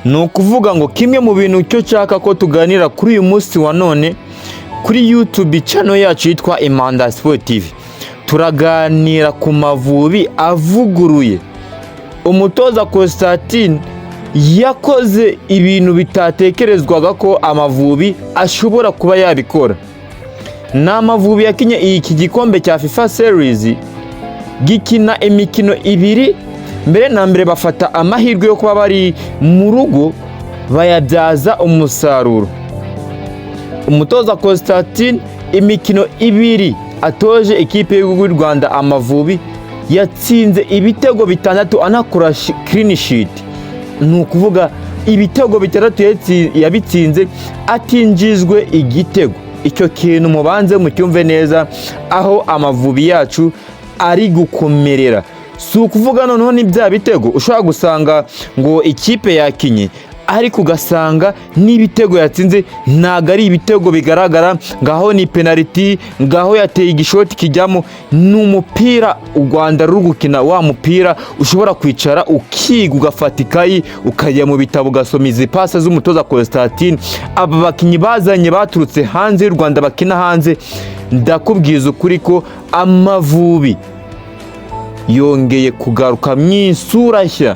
ni ukuvuga ngo kimwe mu bintu cyo nshaka ko tuganira kuri uyu munsi wa none kuri YouTube channel yacu yitwa Impanda Sport TV, turaganira ku Mavubi avuguruye. Umutoza Constantine yakoze ibintu bitatekerezwaga ko Amavubi ashobora kuba yabikora. Na Mavubi yakinye iki gikombe cya FIFA Series gikina imikino ibiri, mbere na mbere bafata amahirwe yo kuba bari mu rugo bayabyaza umusaruro. Umutoza Constantine imikino ibiri atoje ikipe y'u Rwanda Amavubi yatsinze ibitego 6 anakora clean sheet. Ni ukuvuga ibitego 6 yabitsinze atinjizwe igitego. Icyo kintu mubanze mucyumve neza aho Amavubi yacu ari gukomerera. Si ukuvuga noneho ni bya bitego ushobora gusanga ngo ikipe yakinye ariko ugasanga n'ibitego yatsinze ntago ari ibitego bigaragara, ngaho ni penalty, ngaho yateye igishoti kijyamo. N'umupira u Rwanda ruri gukina, wa mupira ushobora kwicara ukiga ugafata ikayi ukajya mu bitabo ugasoma izi pasa z'umutoza Constantine. Aba bakinyi bazanye baturutse hanze y'u Rwanda bakina hanze, ndakubwiza ukuri ko Amavubi yongeye kugaruka mu isura nshya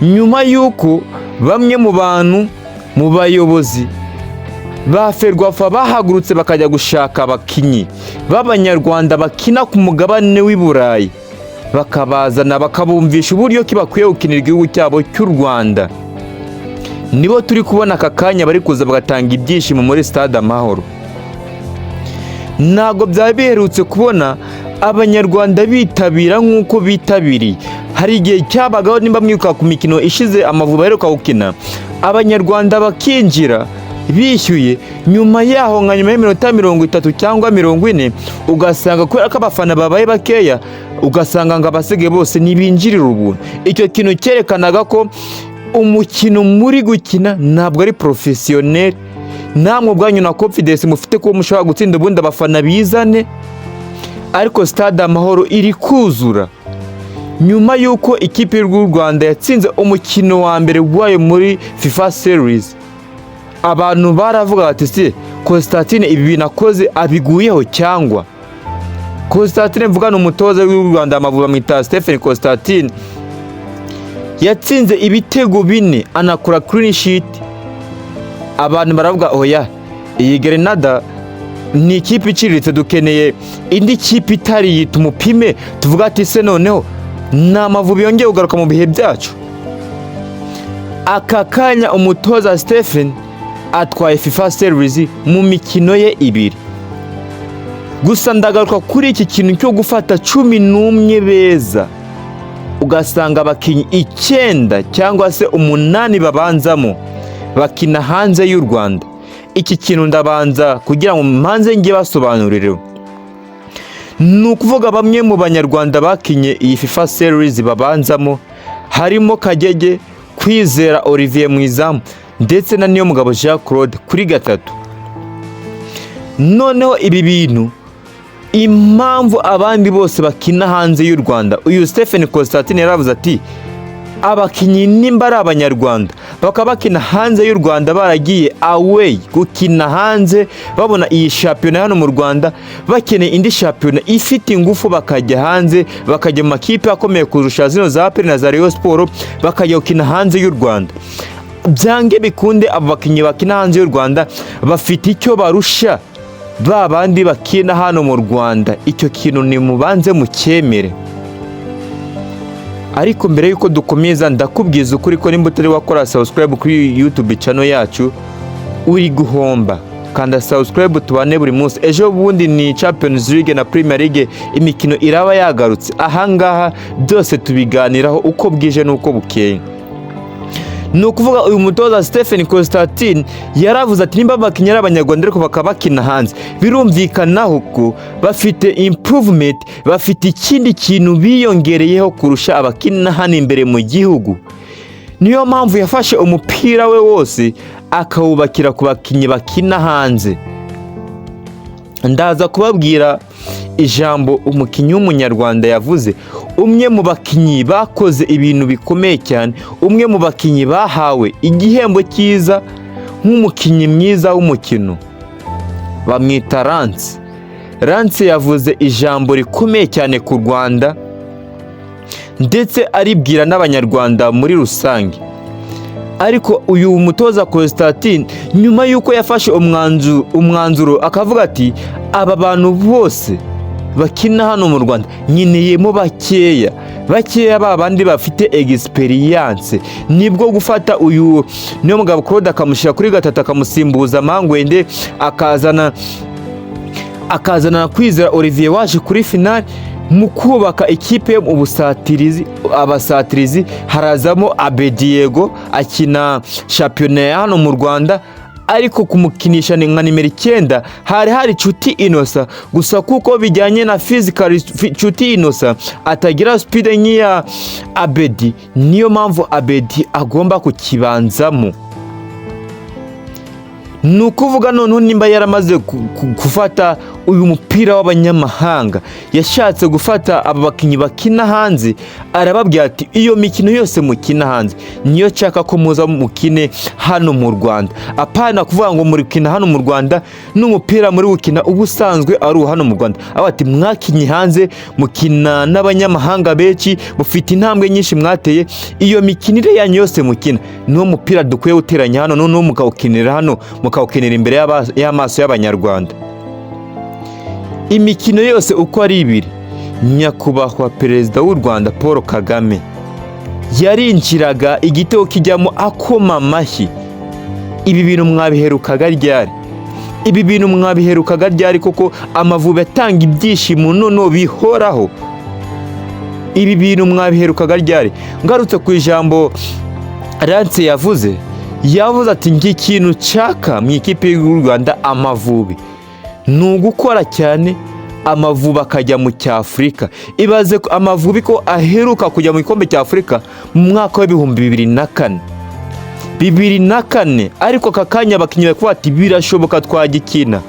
nyuma y'uko bamwe mu bantu mu bayobozi ba Ferwafa bahagurutse bakajya gushaka abakinyi b'Abanyarwanda bakina ku mugabane w'i Burayi, bakabazana bakabumvisha uburyo ki bakwiye gukinira igihugu cyabo cy'u Rwanda. Nibo turi kubona aka kanya bari kuza bagatanga ibyishimo muri Stade Amahoro. Ntago byari biherutse kubona Abanyarwanda bitabira nk'uko bitabiriye. Hari igihe cyabagaho nimba mwibuka ku mikino ishize Amavubi aheruka gukina, Abanyarwanda bakinjira bishyuye, nyuma yaho nka nyuma y'iminota 30 cyangwa 40 ugasanga kubera ko abafana babaye bakeya, ugasanga ngo abasigaye bose ntibinjirira ubuntu. Icyo kintu cyerekanaga ko umukino muri gukina ntabwo ari professionnel. Namwe ubwanyu na confidence mufite ko mushobora gutsinda ubundi abafana bizane, ariko Stade Amahoro iri kuzura nyuma y'uko ikipe y'u Rwanda yatsinze umukino wa mbere wayo muri FIFA Series. Abantu baravuga bati se Constantine ibi binakoze abiguyeho cyangwa? Constantine mvugana umutoza w'u Rwanda Amavubi bamwita Stephen Constantine yatsinze ibitego 4 anakora clean sheet. Abantu baravuga oya, iyi Grenada ni ikipe iciriritse, dukeneye indi kipe itari yita umupime tuvuga ati se noneho na Amavubi yongeye kugaruka mu bihe byacu. Aka kanya umutoza Stephen atwaye FIFA Series mu mikino ye 2. Gusa ndagaruka kuri iki kintu cyo gufata 11 beza ugasanga abakinyi 9 cyangwa se 8 babanzamo bakina hanze y'u Rwanda. Iki kintu ndabanza kugira ngo mpanze nge basobanurire. Ni ukuvuga bamwe mu Banyarwanda bakinye iyi FIFA Series babanzamo harimo Kagege, Kwizera Olivier Mwizamu ndetse na Niyomugabo Jean Claude kuri 3. Noneho ibi bintu impamvu abandi bose bakina hanze y'u Rwanda, uyu Stephen Constantine yaravuze ati abakinyi nimba ari Abanyarwanda bakaba bakina hanze y'u Rwanda baragiye away gukina hanze, babona iyi shampiyona hano mu Rwanda bakeneye indi shampiyona ifite ingufu, bakajya hanze bakajya mu makipe akomeye kurusha zino za APR na za Rayon Sport, bakajya gukina hanze y'u Rwanda. Byange bikunde abo bakinyi bakina hanze y'u Rwanda bafite icyo barusha ba bandi bakina hano mu Rwanda. Icyo kintu ni mubanze mucyemere. Ariko mbere yuko dukomeza ndakubwiza ukuri ko nimba utari wakora subscribe kuri YouTube channel yacu uri guhomba. Kanda subscribe tubane buri munsi. Ejo bundi ni Champions League na Premier League imikino iraba yagarutse. Ahangaha byose tubiganiraho uko bwije nuko bukeye. Ni ukuvuga uyu mutoza Stephen Constantine yaravuze ati nimba bakinyi ari Abanyarwanda ariko bakaba bakina hanze, birumvikanaho ko bafite improvement, bafite ikindi kintu biyongereyeho kurusha abakina hano imbere mu gihugu. Niyo mpamvu yafashe umupira we wose akawubakira ku bakinyi bakina hanze. ndaza kubabwira ijambo umukinnyi w'umunyarwanda yavuze, umwe mu bakinnyi bakoze ibintu bikomeye cyane, umwe mu bakinnyi bahawe igihembo cyiza nk'umukinnyi mwiza w'umukino, bamwita Lance. Lance yavuze ijambo rikomeye cyane ku Rwanda ndetse aribwira n'abanyarwanda muri rusange. Ariko uyu mutoza Constantine nyuma y'uko yafashe umwanzuro akavuga ati aba bantu bose bakina hano mu Rwanda nkeneyemo bakeya babandi bafite experience, nibwo gufata uyu niyo mugabo Claude akamushyira kuri gatatu akamusimbuza Mangwende, akazana Kwizera Olivier waje kuri finale. Mu kubaka ikipe mu busatirizi abasatirizi harazamo Abediego akina shampiyona ya hano mu Rwanda, ariko kumukinisha nka nimero 9 hari Nshuti Innocent, gusa kuko bijyanye na physical Nshuti Innocent atagira speed nk'iya Abedi, niyo mpamvu Abedi agomba kukibanzamo. Nukuvuga noneho nimba yaramaze gufata uyu mupira w'abanyamahanga, yashatse gufata aba bakinnyi bakina hanze, arababwira ati iyo mikino yose mukina hanze niyo nshaka ko muza mukine hano mu Rwanda. Apana kuvuga ngo muri kina hano mu Rwanda n'umupira muri gukina ubusanzwe ari hano mu Rwanda. Abati mwakinyi hanze mukina n'abanyamahanga benshi, mufite intambwe nyinshi mwateye, iyo mikinire yanyu yose mukina niwo mupira dukwiye guteranya hano, noneho mukawukinira hano, mukawukinira imbere y'amaso y'abanyarwanda. Imikino yose uko ari 2, nyakubahwa perezida w'u Rwanda Paul Kagame yarinjiraga igitego kijyamo akoma amashyi. Ibi bintu mwabiherukaga ryari? Ibi bintu mwabiherukaga ryari koko Amavubi atanga ibyishimo none bihoraho? Ibi bintu mwabiherukaga ryari? Ngarutse ku ijambo Lance yavuze ati ngikintu nshaka mu ikipe y'u Rwanda Amavubi ni ugukora cyane, Amavubi akajya mu cy'Afurika. Ibaze ko Amavubi ko aheruka kujya mu gikombe cy'Afurika mu mwaka wa 2004, ariko kakanya bakinywe ko ati birashoboka twagikina.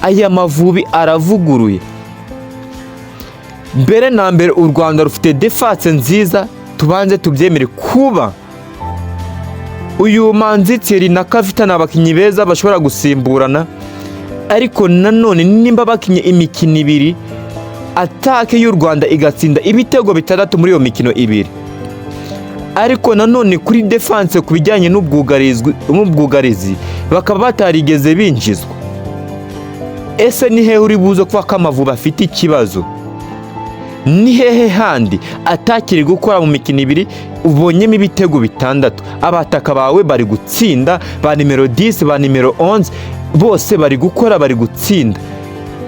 Aya Mavubi aravuguruye. Mbere na mbere u Rwanda rufite defense nziza, tubanze tubyemere kuba uyu Manzi Thierry na Kavita n'abakinnyi beza bashobora gusimburana, ariko nanone nimba bakinye imikino 2 atake y'u Rwanda igatsinda ibitego 6 muri iyo mikino 2, ariko nanone kuri defense kubijyanye n'ubwugarizi bakaba batarigeze binjizwa. Ese ni hehe uri buzo kwa Amavubi afite ikibazo? Ni hehe handi atakiri gukora mu mikino 2 ubonyemo ibitego 6? Abataka bawe bari gutsinda, ba nimero 10 ba nimero 11 bose bari gukora, bari gutsinda.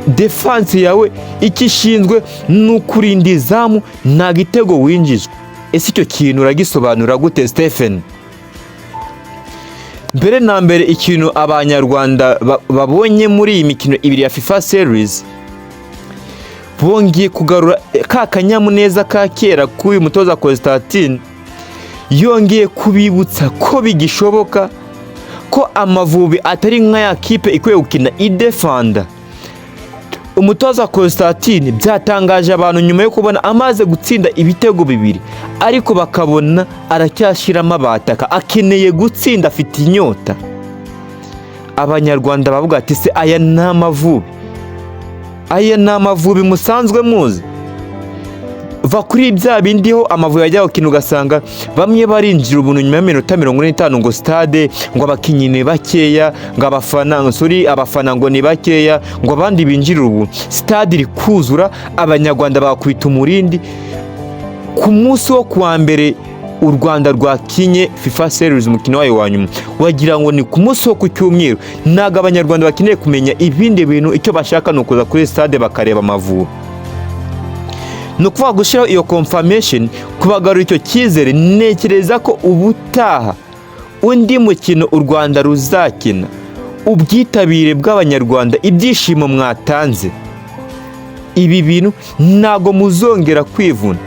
Defense yawe ikishinzwe n'ukurinda izamu, nta gitego winjizwe. Ese icyo kintu uragisobanura gute Stephen? Mbere na mbere ikintu abanyarwanda babonye muri iyi mikino 2 ya FIFA Series, bongeye kugarura ka kanyamuneza ka kera k'uyu mutoza Constantine, yongeye kubibutsa ko bigishoboka ko Amavubi atari nka ya kipe ikwiye gukina idefanda. Umutoza Constantine byatangaje abantu nyuma yo kubona amaze gutsinda ibitego 2, ariko bakabona aracyashiramo abataka, akeneye gutsinda, afite inyota. Abanyarwanda bavuga ati se aya ni Amavubi musanzwe muzi? Va kuri bya bindiho Amavubi yajya gukina ugasanga bamwe barinjira ubuntu nyuma y'aminota 45 ngo stade ngo abakinnyi ni bakeya, ngo abafana ngo ni bakeya, ngo abandi binjira ubu stade iri kuzura, abanyarwanda bakubita umurindi. Ku munsi wo kuwa mbere u Rwanda rwakinye FIFA Series umukino wayo wa nyuma, wagira ngo ni ku munsi wo ku cyumweru. Naga abanyarwanda bakeneye kumenya ibindi bintu, icyo bashaka no kuza kuri stade bakareba Amavubi. Nukuvuga gushiraho iyo confirmation, kubagarura icyo cyizere. Nekereza ko ubutaha undi mukino u Rwanda ruzakina, ubwitabire bw'abanyarwanda, ibyishimo mwatanze, ibi bintu ntago muzongera kwivuna.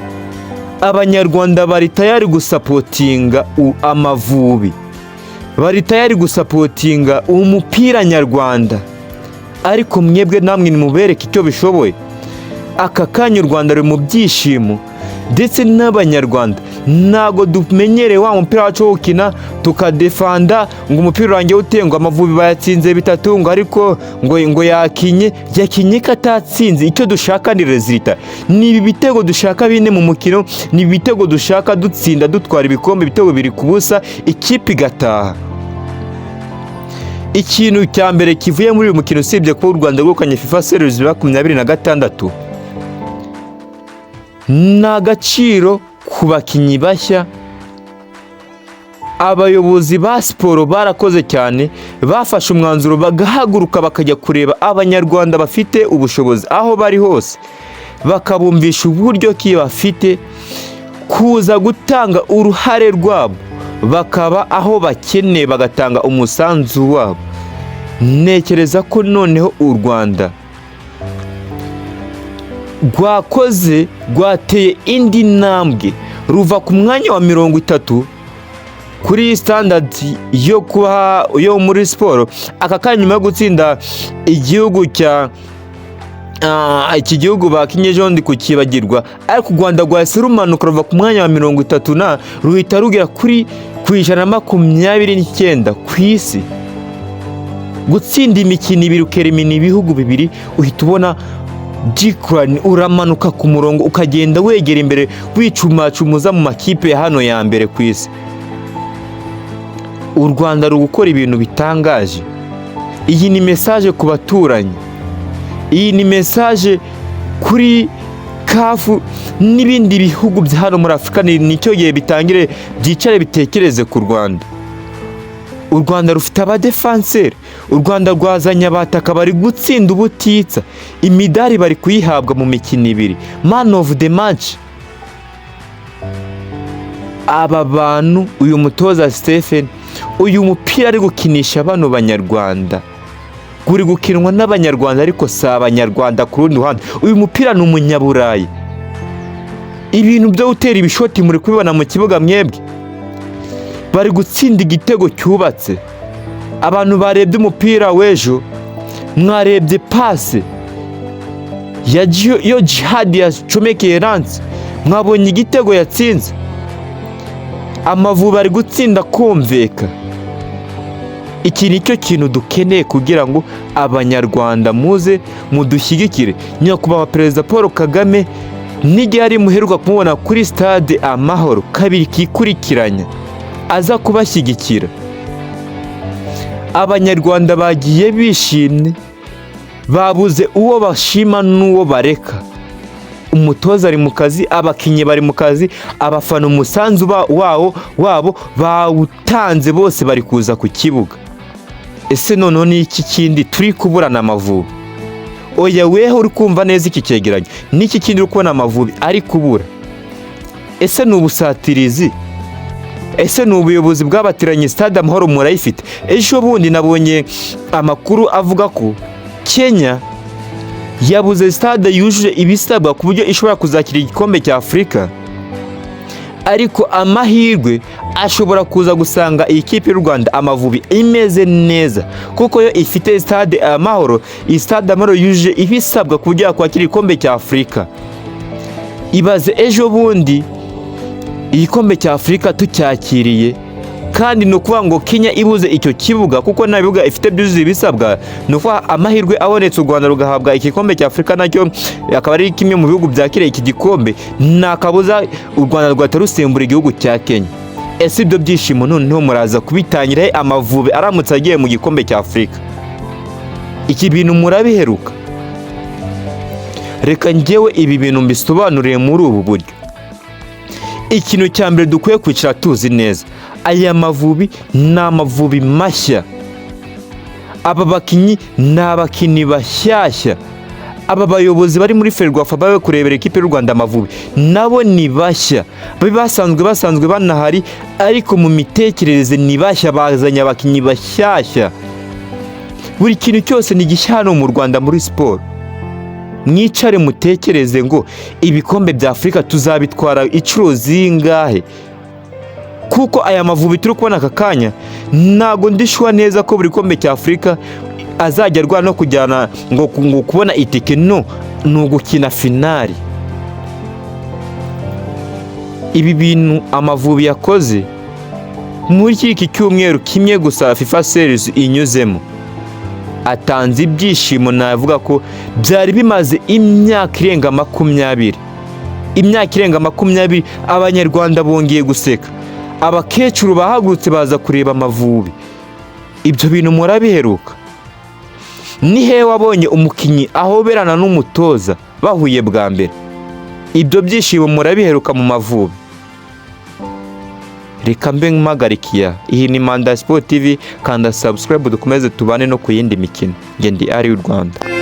Abanyarwanda bari tayari gusapotinga Amavubi, bari tayari gusapotinga umupira nyarwanda. ariko mwebwe namwe nimubereke icyo bishoboye. Aka kanya u Rwanda ruri mu byishimo ndetse n'abanyarwanda ntago dumenyereye wa mupira wacu wo gukina tukadefanda ngo umupira urangiye utengwa, Amavubi bayatsinze 3 ngo ariko ngo yakinye katatsinze. Icyo dushaka ni resultat, ni ibi bitego dushaka bine mu mukino, ni ibitego dushaka dutsinda dutwara ibikombe, ibitego biri kubusa ikipe igataha. Ikintu cya mbere kivuye muri uyu mukino usibye ko u Rwanda rwegukanye FIFA Series 2026 n'agaciro ku bakinnyi bashya. Abayobozi ba siporo barakoze cyane, bafashe umwanzuro bagahaguruka bakajya kureba abanyarwanda bafite ubushobozi aho bari hose, bakabumvisha uburyo ki bafite kuza gutanga uruhare rwabo, bakaba aho bakeneye bagatanga umusanzu wabo. Ntekereza ko noneho u Rwanda rwateye indi ntambwe, ruva ku mwanya wa 30 kuri standard yo muri siporo. Aka kanya nyuma yo gutsinda iki gihugu bakinye jondi kukibagirwa, ariko u Rwanda rwahise rumanuka ruva ku mwanya wa 30 ruhita rugera kuri ku 129 ku isi. Gutsinda imikino 2 ukerimina ibihugu 2 uhita ubona decline, uramanuka ku murongo ukagenda wegera imbere wicumacumuza mu makipe ya hano ya mbere ku isi. U Rwanda ruri gukora ibintu bitangaje. Iyi ni message ku baturanyi, iyi ni message kuri kafu n'ibindi bihugu bya hano muri Afurika. Nicyo gihe bitangire byicare bitekereze ku Rwanda. U Rwanda rufite abadefanseri, u Rwanda rwazanye abataka bari gutsinda ubutitsa, imidari bari kuyihabwa mu mikino 2, man of the match. Aba bantu, uyu mutoza Stephen, uyu mupira ari gukinisha bano banyarwanda, guri gukinwa n'abanyarwanda ariko si abanyarwanda ku rundi ruhande. Uyu mupira ni umunyaburayi. Ibintu byo gutera ibishoti muri kubibona mu kibuga mwebwe, bari gutsinda igitego cyubatse. Abantu barebye umupira w'ejo, mwarebye pase yo Djihad yacomekeye Lance, mwabonye igitego yatsinze. Amavubi ari gutsinda kumveka. Iki nicyo kintu dukeneye kugira ngo abanyarwanda muze mudushyigikire. Nyakubahwa Perezida Paul Kagame n'igihe ari muheruka kumubona kuri stade Amahoro 2 kikurikiranya aza kubashyigikira. Abanyarwanda bagiye bishimye, babuze uwo bashima n'uwo bareka. Umutoza ari mu kazi, abakinnyi bari mu kazi, abafana umusanzu wabo bawutanze, bose bari kuza ku kibuga. Ese noneho ni iki kindi turi kuburana Amavubi? Oya weho uri kumva neza iki cyegeranyo, niki kindi uri kubona Amavubi ari kubura? Ese ni ubusatirizi? Ese ni ubuyobozi bw'abatiranye stade Amahoro murayifite? Ejo bundi nabonye amakuru avuga ko Kenya yabuze stade yujuje ibisabwa ku buryo ishobora kuzakira igikombe cya Afurika, ariko amahirwe ashobora kuza gusanga iyi kipe y'u Rwanda Amavubi imeze neza, kuko yo ifite stade Amahoro. Iyi stade Amahoro yujuje ibisabwa ku buryo yakwakira igikombe cya Afurika. Ibaze ejo bundi igikombe cya Afurika tucyakiriye, kandi no kuvuga ngo Kenya ibuze icyo kibuga kuko nta bibuga ifite byuzuye ibisabwa. No kuvuga amahirwe abonetse u Rwanda rugahabwa igikombe cya Afurika, nacyo akaba ari kimwe mu bihugu byakiriye iki gikombe, nta kabuza u Rwanda rwatarusembura igihugu cya Kenya. Ese ibyo byishimo noneho muraza kubitangira Amavubi aramutse agiye mu gikombe cya Afurika? Iki bintu murabiheruka? Reka njyewe ibi bintu mbisobanuriye muri ubu buryo. Ikintu cya mbere dukwiye kwicara tuzi neza, aya Mavubi ni Amavubi mashya. Aba bakinnyi ni abakinnyi bashyashya. Aba bayobozi bari muri Ferwafa bawe kurebera ikipe y'u Rwanda Amavubi nabo ni bashya. Basanzwe banahari, ariko mu mitekerereze ni bashya, bazanye abakinnyi bashyashya. Buri kintu cyose ni gishya hano mu Rwanda muri siporo. Mwicare mutekereze ngo ibikombe bya Afurika tuzabitwara inshuro zingahe, kuko aya Mavubi turi kubona aka kanya ntago ndishwa neza ko buri kombe cya Afurika azajya arwana no kujyana ngo kubona itike, no, ni ugukina finali. Ibi bintu Amavubi yakoze muri iki cyumweru kimwe gusa FIFA series inyuzemo, atanze ibyishimo. Navuga ko byari bimaze imyaka irenga 20, imyaka irenga 20 abanyarwanda bongeye guseka, abakecuru bahagurutse baza kureba Amavubi. Ibyo bintu murabiheruka? Ni he wabonye umukinnyi ahoberana n'umutoza bahuye bwa mbere? Ibyo byishimo murabiheruka mu Mavubi? Reka mbe mpagarikiya. Iyi ni Manda Sport TV, kanda subscribe dukomeze tubane no ku yindi mikino. Nge ndi Ari y'u Rwanda.